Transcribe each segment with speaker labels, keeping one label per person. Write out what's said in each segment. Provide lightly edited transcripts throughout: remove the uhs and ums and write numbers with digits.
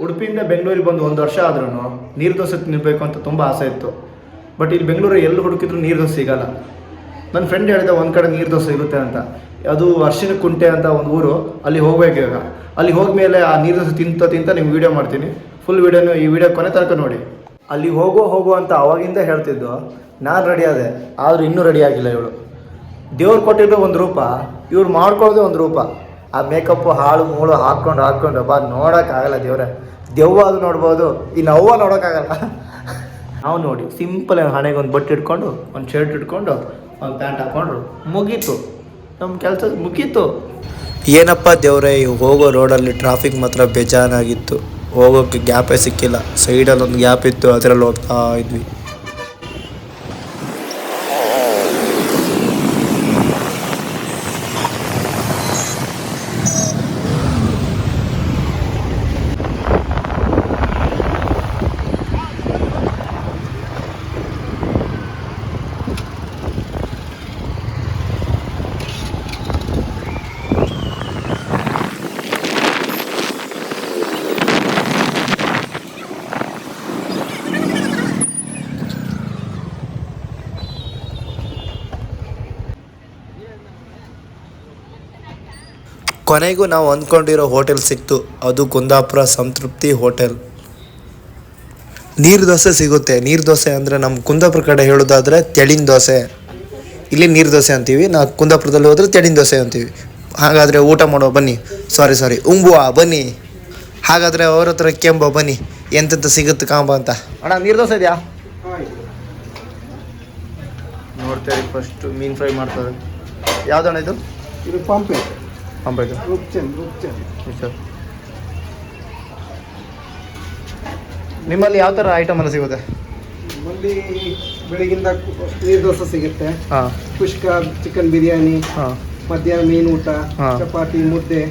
Speaker 1: ಉಡುಪಿಯಿಂದ ಬೆಂಗಳೂರಿಗೆ ಬಂದು 1 ವರ್ಷ ಆದ್ರೂ ನೀರು ದೋಸೆ ತಿನ್ನಬೇಕು ಅಂತ ತುಂಬ ಆಸೆ ಇತ್ತು. ಬಟ್ ಇಲ್ಲಿ ಬೆಂಗಳೂರಲ್ಲಿ ಎಲ್ಲಿ ಹುಡುಕಿದ್ರು ನೀರು ದೋಸೆ ಸಿಗೋಲ್ಲ. ನನ್ನ ಫ್ರೆಂಡ್ ಹೇಳಿದೆ ಒಂದು ಕಡೆ ನೀರು ದೋಸೆ ಇರುತ್ತೆ ಅಂತ. ಅದು ಅರ್ಶಿನ ಕುಂಟೆ ಅಂತ ಒಂದು ಊರು, ಅಲ್ಲಿ ಹೋಗ್ಬೇಕು ಇವಾಗ. ಅಲ್ಲಿ ಹೋದ್ಮೇಲೆ ಆ ನೀರು ದೋಸೆ ತಿಂತ ನಿಮ್ಗೆ ವೀಡಿಯೋ ಮಾಡ್ತೀನಿ. ಫುಲ್ ವೀಡಿಯೋನು ಈ ವಿಡಿಯೋ ಕೊನೆ ತನಕ ನೋಡಿ. ಅಲ್ಲಿ ಹೋಗೋ ಅಂತ ಅವಾಗಿಂದ ಹೇಳ್ತಿದ್ದು. ನಾನು ರೆಡಿ ಆದೆ, ಆದರೂ ಇನ್ನೂ ರೆಡಿ ಆಗಿಲ್ಲ ಇವಳು. ದೇವ್ರು ಕೊಟ್ಟಿದ್ದು ಒಂದು ರೂಪ, ಇವ್ರು ಮಾಡ್ಕೊಳ್ಳೋದೇ ಒಂದು ರೂಪ. ಆ ಮೇಕಪ್ಪು ಹಾಳು ಮೂಳು ಹಾಕ್ಕೊಂಡು ಬಾ ನೋಡೋಕ್ಕಾಗಲ್ಲ. ದೆವ್ವ ಅದು ನೋಡ್ಬೋದು, ಇನ್ನು ಅವ್ವ ನೋಡೋಕ್ಕಾಗಲ್ಲ. ನಾವು ನೋಡಿ ಸಿಂಪಲ್ ಹಣೆಗೆ ಒಂದು ಬಟ್ಟೆ ಇಟ್ಕೊಂಡು, ಒಂದು ಶರ್ಟ್ ಇಟ್ಕೊಂಡು, ಒಂದು ಪ್ಯಾಂಟ್ ಹಾಕ್ಕೊಂಡ್ರು, ಮುಗೀತು ನಮ್ಮ ಕೆಲಸ, ಮುಗೀತು. ಏನಪ್ಪ ದೇವ್ರೆ, ಹೋಗೋ ರೋಡಲ್ಲಿ ಟ್ರಾಫಿಕ್ ಮಾತ್ರ ಬೇಜಾನಾಗಿತ್ತು. ಹೋಗೋಕ್ಕೆ ಗ್ಯಾಪೇ ಸಿಕ್ಕಿಲ್ಲ. ಸೈಡಲ್ಲಿ ಒಂದು ಗ್ಯಾಪ್ ಇತ್ತು, ಅದರಲ್ಲಿ ಹೋಗ್ತಾ ಇದ್ವಿ. ಕೊನೆಗೂ ನಾವು ಅಂದ್ಕೊಂಡಿರೋ ಹೋಟೆಲ್ ಸಿಕ್ತು. ಅದು ಕುಂದಾಪುರ ಸಂತೃಪ್ತಿ ಹೋಟೆಲ್. ನೀರು ದೋಸೆ ಸಿಗುತ್ತೆ. ನೀರು ದೋಸೆ ಅಂದರೆ ನಮ್ಮ ಕುಂದಾಪುರ ಕಡೆ ಹೇಳೋದಾದರೆ ತೆಳಿನ ದೋಸೆ, ಇಲ್ಲಿ ನೀರು ದೋಸೆ ಅಂತೀವಿ. ನಾವು ಕುಂದಾಪುರದಲ್ಲಿ ಹೋದರೆ ತೆಳಿನ ದೋಸೆ ಅಂತೀವಿ. ಹಾಗಾದರೆ ಊಟ ಮಾಡೋ ಬನ್ನಿ, ಸಾರಿ ಉಂಬುವ ಬನ್ನಿ. ಹಾಗಾದರೆ ಅವ್ರ ಹತ್ರ ಕೆಂಬ ಬನ್ನಿ, ಎಂತೆಂತ ಸಿಗುತ್ತೆ ಕಾಂಬ ಅಂತ. ಅಣ್ಣ ನೀರು ದೋಸೆ ಇದೆಯಾ? ನೋಡ್ತೇವೆ. ಫಸ್ಟ್ ಮೀನು ಫ್ರೈ ಮಾಡ್ತಾರೆ. ಯಾವ್ದಣ್ಣ ಇದು?
Speaker 2: ಪಾಂಪ್ಲೆಟ್.
Speaker 1: ಸರ್, ನಿಮ್ಮಲ್ಲಿ ಯಾವ ಥರ ಐಟಮ್ ಎಲ್ಲ ಸಿಗುತ್ತೆ?
Speaker 2: ನಮ್ಮಲ್ಲಿ ಬೆಳಗಿಂದ ನೀರು ದೋಸೆ ಸಿಗುತ್ತೆ, ಕುಷ್ಕ, ಚಿಕನ್ ಬಿರಿಯಾನಿ, ಮಧ್ಯಾಹ್ನ ಮೀನು ಊಟ, ಚಪಾತಿ, ಮುದ್ದೆ,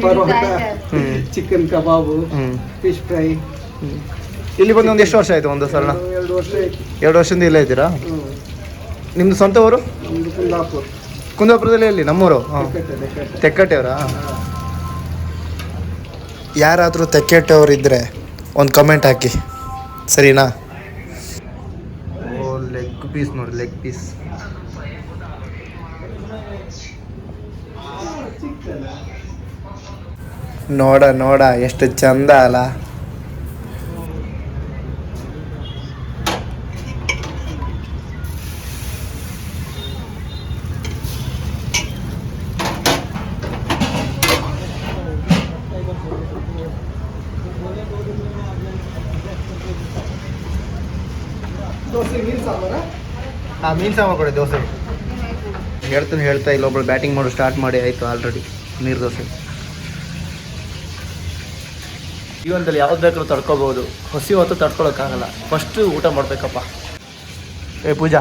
Speaker 2: ಪರೋಟ, ಚಿಕನ್ ಕಬಾಬು, ಫಿಶ್ ಫ್ರೈ.
Speaker 1: ಇಲ್ಲಿ ಬಂದು ಒಂದು ಎಷ್ಟು ವರ್ಷ ಆಯಿತು? ಒಂದು ಸಲ
Speaker 2: 2 ವರ್ಷ ಆಯಿತು.
Speaker 1: 2 ವರ್ಷದಿಂದ ಇಲ್ಲೇ ಇದ್ದೀರಾ? ನಿಮ್ಮದು ಸ್ವಂತ ಊರು?
Speaker 2: ಕುಂದಾಪುರ.
Speaker 1: ಕುಂದಾಪುರದಲ್ಲಿ ಎಲ್ಲಿ? ನಮ್ಮೂರು ತೆಕ್ಕಟ್ಟೆಯವರಾ? ಯಾರಾದರೂ ತೆಕ್ಕಟ್ಟೆಯವರು ಇದ್ದರೆ ಒಂದು ಕಮೆಂಟ್ ಹಾಕಿ, ಸರಿನಾ? ಓ, ಲೆಗ್ ಪೀಸ್ ನೋಡಿ, ಲೆಗ್ ಪೀಸ್. ನೋಡ ಎಷ್ಟು ಚಂದ ಅಲ್ಲ. ಮೀನು ಸಾಂಬಾರು ಕೊಡಿ. ದೋಸೆ ಹೇಳ್ತಾ ಇಲ್ಲೊಬ್ಳು ಬ್ಯಾಟಿಂಗ್ ಮಾಡೋ ಸ್ಟಾರ್ಟ್ ಮಾಡಿ ಆಯಿತು ಆಲ್ರೆಡಿ. ನೀರು ದೋಸೆ ಜೀವನದಲ್ಲಿ ಯಾವ್ದು ಬೇಕಾದ್ರೂ ತಡ್ಕೋಬೋದು, ಹಸಿ ಹೊತ್ತು ತಡ್ಕೊಳಕ್ಕಾಗಲ್ಲ. ಫಸ್ಟು ಊಟ ಮಾಡಬೇಕಪ್ಪ. ಏ ಪೂಜಾ,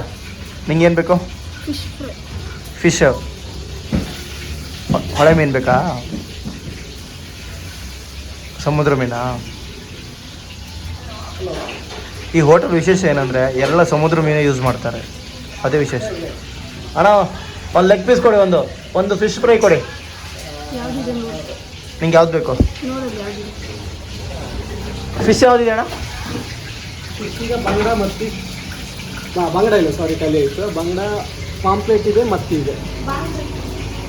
Speaker 1: ನಿಂಗೇನು ಬೇಕು? ಫಿಶ್. ಹೊಳೆ ಮೀನು ಬೇಕಾ? ಸಮುದ್ರ ಮೀನಾ? ಈ ಹೋಟೆಲ್ ವಿಶೇಷ ಏನಂದರೆ ಎಲ್ಲ ಸಮುದ್ರ ಮೀನೇ ಯೂಸ್ ಮಾಡ್ತಾರೆ, ಅದೇ ವಿಶೇಷ. ಅಣ್ಣ ಒಂದು ಲೆಗ್ ಪೀಸ್ ಕೊಡಿ, ಒಂದು ಫಿಶ್ ಫ್ರೈ ಕೊಡಿ. ನಿಂಗೆ ಯಾವ್ದು ಬೇಕು? ಫಿಶ್ ಯಾವುದಿದೆ ಅಣ್ಣ?
Speaker 2: ಈಗ ಬಂಗಡ ಮತ್ತಿ, ಬಂಗಡ ಇಲ್ಲ, ಸಾರಿ, ಖಾಲಿ ಆಯಿತು. ಬಂಗಡ ಪಾಂಪ್ಲೆಟ್ ಇದೆ, ಮತ್ತಿ ಇದೆ.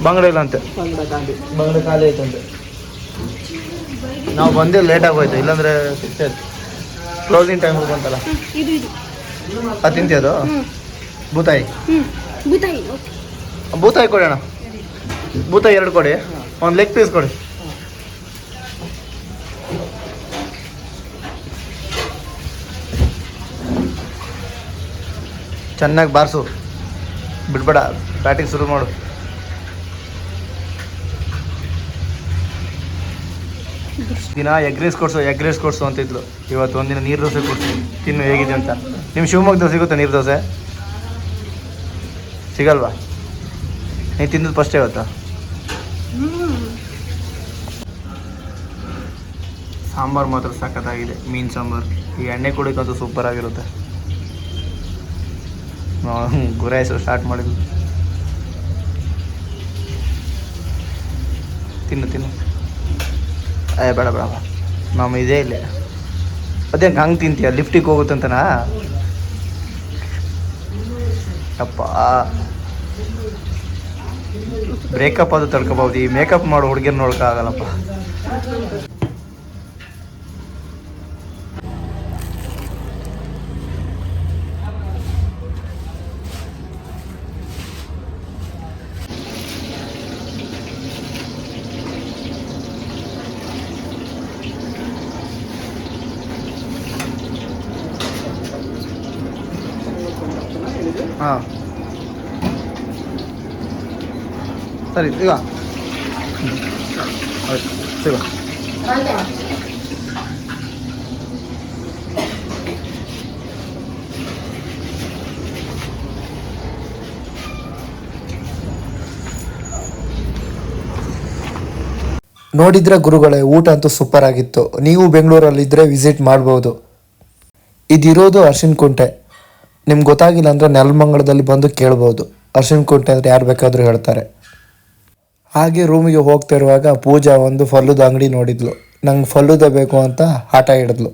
Speaker 1: ಬಂಗಡ ಇಲ್ಲ ಅಂತೆ, ಬಂಗಡ ಖಾಲಿ ಆಯ್ತಂತೆ. ನಾವು ಬಂದೇ ಲೇಟ್ ಆಗೋಯ್ತು, ಇಲ್ಲಾಂದರೆ ಸಿಗ್ತಾಯಿತ್ತು. ಕ್ಲೋಸಿಂಗ್ ಟೈಮ್ ಬಂತಲ್ಲ, ಅದು ತಿಂತೀಯದು? ಬೂತಾಯಿ ಕೊಡಿ ಅಣ್ಣ. ಬೂತಾಯಿ 2 ಕೊಡಿ, ಒಂದು ಲೆಗ್ ಪೀಸ್ ಕೊಡಿ. ಚೆನ್ನಾಗಿ ಬಾರಿಸು, ಬಿಡ್ಬೇಡ, ಬ್ಯಾಟಿಂಗ್ ಶುರು ಮಾಡು. ದಿನ ಎಗ್ ರೈಸ್ ಕೊಡಿಸು ಅಂತಿದ್ಲು. ಇವತ್ತು ಒಂದಿನ ನೀರು ದೋಸೆ ಕೊಡಿಸಿ ತಿನ್ನು ಹೇಗಿದೆ ಅಂತ. ನಿಮ್ಮ ಶಿವಮೊಗ್ಗದಲ್ಲಿ ಸಿಗುತ್ತೆ ನೀರು ದೋಸೆ? ಸಿಗಲ್ವಾ? ನೀವು ತಿಂದದ್ದು ಫಸ್ಟೇ ಇವತ್ತಾ? ಸಾಂಬಾರು ಮಾತ್ರ ಸಖತ್ತಾಗಿದೆ, ಮೀನು ಸಾಂಬಾರು. ಈ ಎಣ್ಣೆ ಕುಡಿಕಂತೂ ಸೂಪರ್ ಆಗಿರುತ್ತೆ. ಗುರಾಯಿಸಲು ಸ್ಟಾರ್ಟ್ ಮಾಡಿದ್ವಿ. ತಿನ್ನು. ಬೇಡ ನಮ್ಮ ಇದೇ ಇಲ್ಲೇ ಅದೇ ಹಂಗೆ ತಿಂತೀಯ ಲಿಫ್ಟಿಗೆ ಹೋಗುತ್ತಂತನಾ ಅಪ್ಪ ಬ್ರೇಕಪ್ ಅದು ತಡ್ಕೋಬಹುದು ಈ ಮೇಕಪ್ ಮಾಡೋ ಹುಡುಗಿರ್ ನೋಡೋಕ್ಕಾಗಲ್ಲಪ್ಪ. ಹಾಂ ಸರಿ ಈಗ ಸಿಗ
Speaker 3: ನೋಡಿದ್ರೆ ಗುರುಗಳೇ, ಊಟ ಅಂತೂ ಸೂಪರ್ ಆಗಿತ್ತು. ನೀವು ಬೆಂಗಳೂರಲ್ಲಿದ್ದರೆ ವಿಸಿಟ್ ಮಾಡ್ಬೋದು. ಇದಿರೋದು ಅರ್ಶಿನಕುಂಟೆ. ನಿಮ್ಗೆ ಗೊತ್ತಾಗಿಲ್ಲ ಅಂದರೆ ನೆಲಮಂಗಲದಲ್ಲಿ ಬಂದು ಕೇಳ್ಬೋದು. ಅರ್ಶಿನಕುಂಟೆ ಅಂದರೆ ಯಾರು ಬೇಕಾದರೂ ಹೇಳ್ತಾರೆ. ಹಾಗೆ ರೂಮಿಗೆ ಹೋಗ್ತಿರುವಾಗ ಪೂಜಾ ಒಂದು ಫಲ್ಲುದ ಅಂಗಡಿ ನೋಡಿದ್ಲು. ನಂಗೆ ಫಲ್ಲುದ ಬೇಕು ಅಂತ ಹಠ ಹಿಡಿದ್ಲು.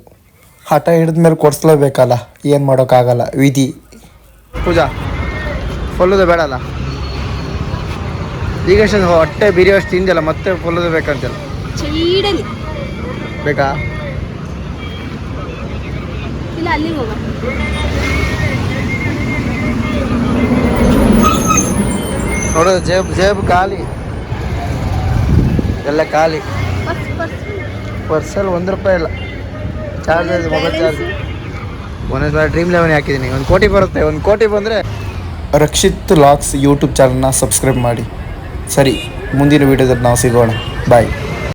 Speaker 3: ಹಠ ಹಿಡಿದ್ಮೇಲೆ ಕೊಡಿಸ್ಲೇಬೇಕಲ್ಲ, ಏನು ಮಾಡೋಕ್ಕಾಗಲ್ಲ, ವಿಧಿ.
Speaker 1: ಪೂಜಾ ಫಲ್ಲುದ ಬೇಡಲ್ಲ, ಈಗ ಹೊಟ್ಟೆ ಬಿರಿಯೋಷ್ಟು ತಿಂದಲ್ಲ, ಮತ್ತೆ ಫಲ್ಲುದ ಬೇಕಂತಲ್ಲ
Speaker 4: ಚೀಡಲಿ
Speaker 1: ಬೇಕಾ?
Speaker 4: ಇಲ್ಲ ಅಲ್ಲಿಗೆ ಹೋಗ.
Speaker 1: ನೋಡು ಜೇಬ್ ಖಾಲಿ, ಎಲ್ಲ ಖಾಲಿ. ಪರ್ಸಲ್ಲಿ ₹1 ಇಲ್ಲ. ಚಾರ್ಜ್ ಮೊಬೈಲ್ ಚಾರ್ಜ್ ಒಂದೇ ಸಲ ಡ್ರೀಮ್11 ಹಾಕಿದ್ದೀನಿ. 1 ಕೋಟಿ ಬರುತ್ತೆ. 1 ಕೋಟಿ ಬಂದರೆ
Speaker 3: ರಕ್ಷಿತ್ ಲಾಗ್ಸ್ ಯೂಟ್ಯೂಬ್ ಚಾನಲ್ನ ಸಬ್ಸ್ಕ್ರೈಬ್ ಮಾಡಿ. ಸರಿ, ಮುಂದಿನ ವೀಡಿಯೋದಲ್ಲಿ ನಾವು ಸಿಗೋಣ. ಬಾಯ್.